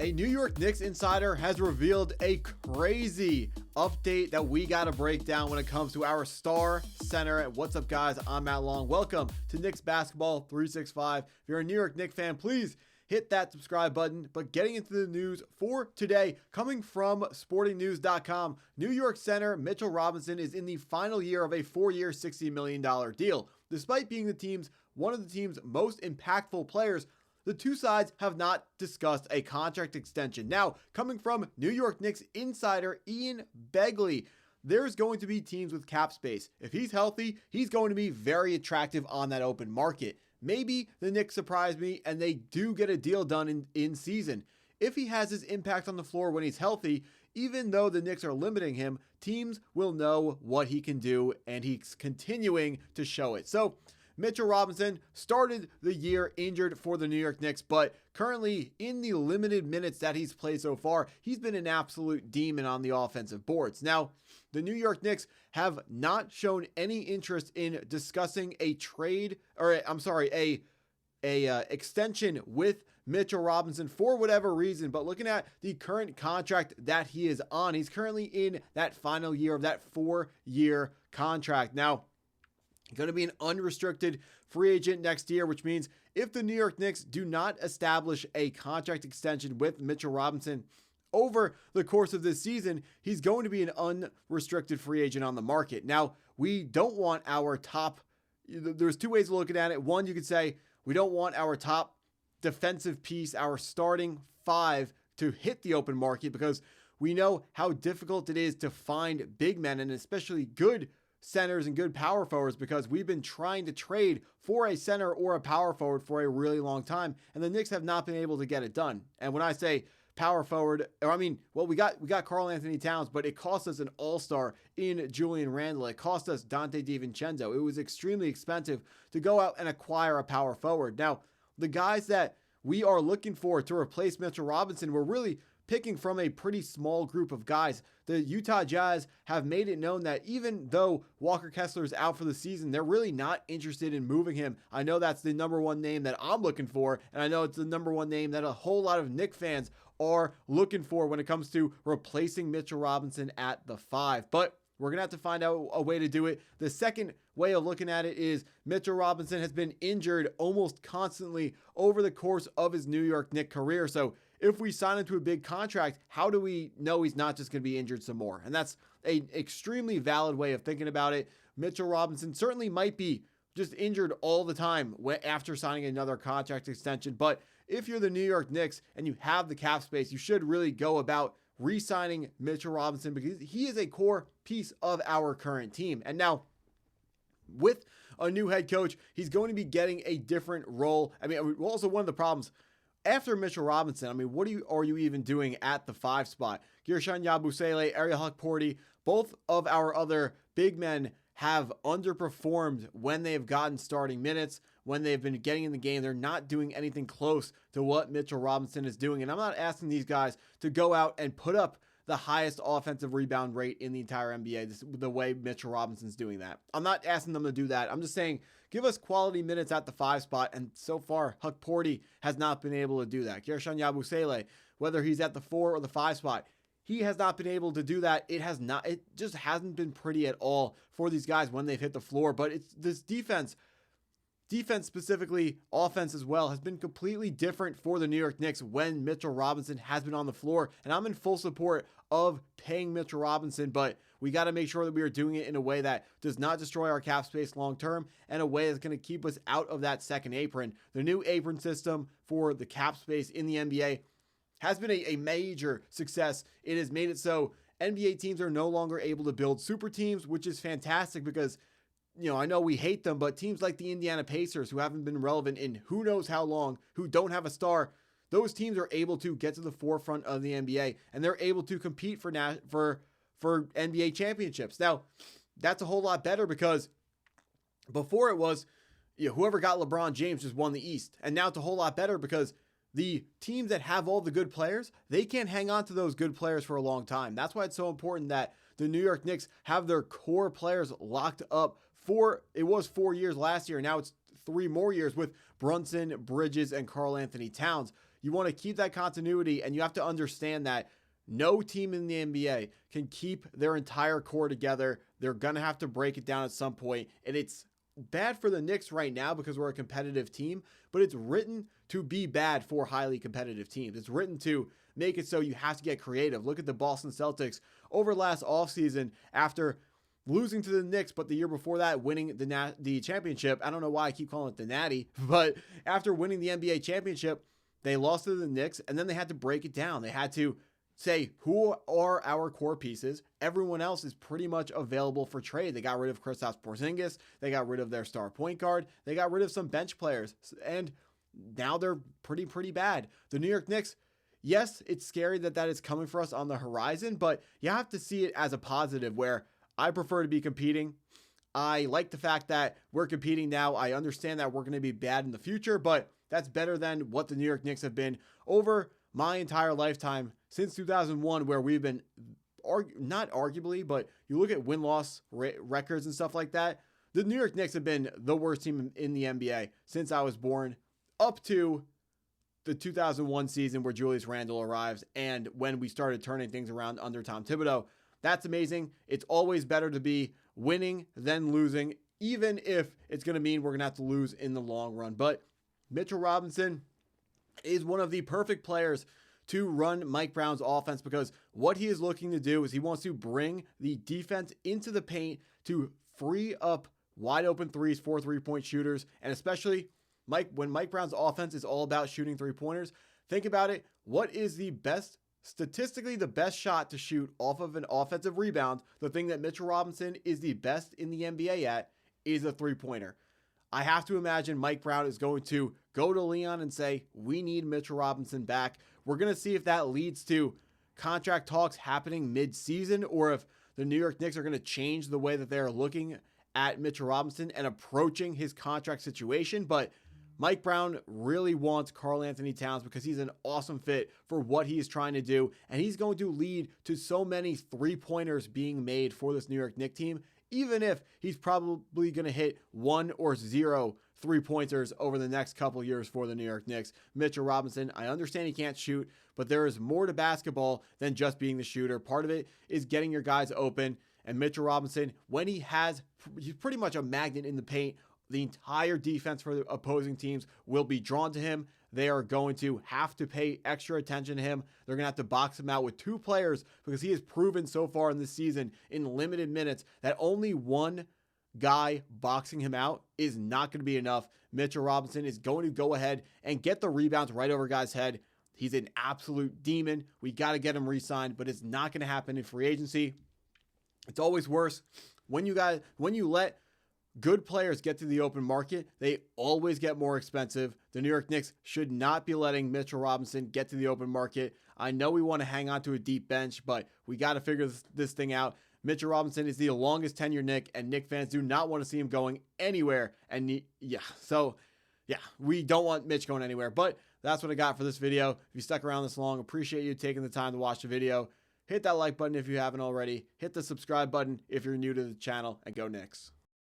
A New York Knicks insider has revealed a crazy update that we got to break down when it comes to our star center. What's up, guys? I'm Matt Long. Welcome to Knicks Basketball 365. If you're a New York Knicks fan, please hit that subscribe button. But getting into the news for today, coming from sportingnews.com, New York center Mitchell Robinson is in the final year of a 4-year, $60 million deal. Despite being one of the team's most impactful players, the two sides have not discussed a contract extension. Now, coming from New York Knicks insider Ian Begley, there's going to be teams with cap space. If he's healthy, he's going to be very attractive on that open market. Maybe the Knicks surprise me and they do get a deal done in season. If he has his impact on the floor when he's healthy, even though the Knicks are limiting him, teams will know what he can do, and he's continuing to show it. So, Mitchell Robinson started the year injured for the New York Knicks, but currently in the limited minutes that he's played so far, he's been an absolute demon on the offensive boards. Now, the New York Knicks have not shown any interest in discussing a extension with Mitchell Robinson for whatever reason, but looking at the current contract that he is on, he's currently in that final year of that 4-year contract. Now, going to be an unrestricted free agent next year, which means if the New York Knicks do not establish a contract extension with Mitchell Robinson over the course of this season, he's going to be an unrestricted free agent on the market. Now, we don't want our top, there's two ways of looking at it. One, you could say we don't want our top defensive piece, our starting five, to hit the open market because we know how difficult it is to find big men and especially good centers and good power forwards, because we've been trying to trade for a center or a power forward for a really long time, and the Knicks have not been able to get it done. And when I say power forward, we got Karl-Anthony Towns, but it cost us an all-star in Julian Randle. It cost us Dante DiVincenzo. It was extremely expensive to go out and acquire a power forward. Now, the guys that we are looking for to replace Mitchell Robinson, we're really picking from a pretty small group of guys. The Utah Jazz have made it known that even though Walker Kessler is out for the season, they're really not interested in moving him. I know that's the number one name that I'm looking for, and I know it's the number one name that a whole lot of Knicks fans are looking for when it comes to replacing Mitchell Robinson at the 5. But we're going to have to find out a way to do it. The second way of looking at it is Mitchell Robinson has been injured almost constantly over the course of his New York Knicks career. So if we sign him to a big contract, how do we know he's not just going to be injured some more? And that's an extremely valid way of thinking about it. Mitchell Robinson certainly might be just injured all the time after signing another contract extension. But if you're the New York Knicks and you have the cap space, you should really go about re-signing Mitchell Robinson because he is a core piece of our current team. And now, with a new head coach, he's going to be getting a different role. Also one of the problems after Mitchell Robinson, what are you even doing at the 5 spot? Guerschon Yabusele, Ariel Hukporti, both of our other big men have underperformed when they have gotten starting minutes, when they've been getting in the game. They're not doing anything close to what Mitchell Robinson is doing. And I'm not asking these guys to go out and put up the highest offensive rebound rate in the entire NBA, the way Mitchell Robinson's doing that. I'm not asking them to do that. I'm just saying, give us quality minutes at the 5 spot. And so far, Hukporti has not been able to do that. Guerschon Yabusele, whether he's at the 4 or the 5 spot, he has not been able to do that. It just hasn't been pretty at all for these guys when they've hit the floor. But it's this defense specifically, offense as well, has been completely different for the New York Knicks when Mitchell Robinson has been on the floor. And I'm in full support of paying Mitchell Robinson, but we got to make sure that we are doing it in a way that does not destroy our cap space long term and a way that's going to keep us out of that second apron. The new apron system for the cap space in the NBA has been a major success. It has made it so NBA teams are no longer able to build super teams, which is fantastic because, I know we hate them, but teams like the Indiana Pacers, who haven't been relevant in who knows how long, who don't have a star, those teams are able to get to the forefront of the NBA, and they're able to compete for NBA championships. Now, that's a whole lot better because before it was, whoever got LeBron James just won the East, and now it's a whole lot better because the teams that have all the good players, they can't hang on to those good players for a long time. That's why it's so important that the New York Knicks have their core players locked up it was 4 years last year. Now it's 3 more years with Brunson, Bridges, and Karl-Anthony Towns. You want to keep that continuity, and you have to understand that no team in the NBA can keep their entire core together. They're going to have to break it down at some point, and it's bad for the Knicks right now because we're a competitive team, but it's written to be bad for highly competitive teams. It's written to make it so you have to get creative. Look at the Boston Celtics over last offseason after losing to the Knicks, but the year before that winning the championship. I don't know why I keep calling it the Natty, but after winning the NBA championship, they lost to the Knicks, and then they had to break it down. They had to say, who are our core pieces? Everyone else is pretty much available for trade. They got rid of Kristaps Porzingis. They got rid of their star point guard. They got rid of some bench players, and now they're pretty bad. The New York Knicks, yes, it's scary that is coming for us on the horizon, but you have to see it as a positive where I prefer to be competing. I like the fact that we're competing now. I understand that we're going to be bad in the future, but that's better than what the New York Knicks have been over my entire lifetime since 2001, where we've been, not arguably, but you look at win-loss records and stuff like that, the New York Knicks have been the worst team in the NBA since I was born, up to the 2001 season where Julius Randle arrives and when we started turning things around under Tom Thibodeau. That's amazing. It's always better to be winning than losing, even if it's going to mean we're going to have to lose in the long run. But Mitchell Robinson is one of the perfect players to run Mike Brown's offense, because what he is looking to do is he wants to bring the defense into the paint to free up wide open threes for 3-point shooters. And especially when Mike Brown's offense is all about shooting 3-pointers, think about it. What is statistically the best shot to shoot off of an offensive rebound? The thing that Mitchell Robinson is the best in the NBA at is a 3-pointer. I have to imagine Mike Brown is going to go to Leon and say, we need Mitchell Robinson back. We're going to see if that leads to contract talks happening mid-season, or if the New York Knicks are going to change the way that they're looking at Mitchell Robinson and approaching his contract situation. But Mike Brown really wants Karl-Anthony Towns because he's an awesome fit for what he is trying to do, and he's going to lead to so many 3-pointers being made for this New York Knicks team, even if he's probably going to hit 1 or 0 3-pointers over the next couple years for the New York Knicks. Mitchell Robinson, I understand he can't shoot, but there is more to basketball than just being the shooter. Part of it is getting your guys open, and Mitchell Robinson, when he's pretty much a magnet in the paint. The entire defense for the opposing teams will be drawn to him. They are going to have to pay extra attention to him. They're going to have to box him out with 2 players because he has proven so far in this season in limited minutes that only one guy boxing him out is not going to be enough. Mitchell Robinson is going to go ahead and get the rebounds right over guys' head. He's an absolute demon. We got to get him re-signed, but it's not going to happen in free agency. It's always worse when you let good players get to the open market. They always get more expensive. The New York Knicks should not be letting Mitchell Robinson get to the open market. I know we want to hang on to a deep bench, but we got to figure this thing out. Mitchell Robinson is the longest tenured Knick, and Knick fans do not want to see him going anywhere. And we don't want Mitch going anywhere. But that's what I got for this video. If you stuck around this long, appreciate you taking the time to watch the video. Hit that like button if you haven't already. Hit the subscribe button if you're new to the channel, and go Knicks.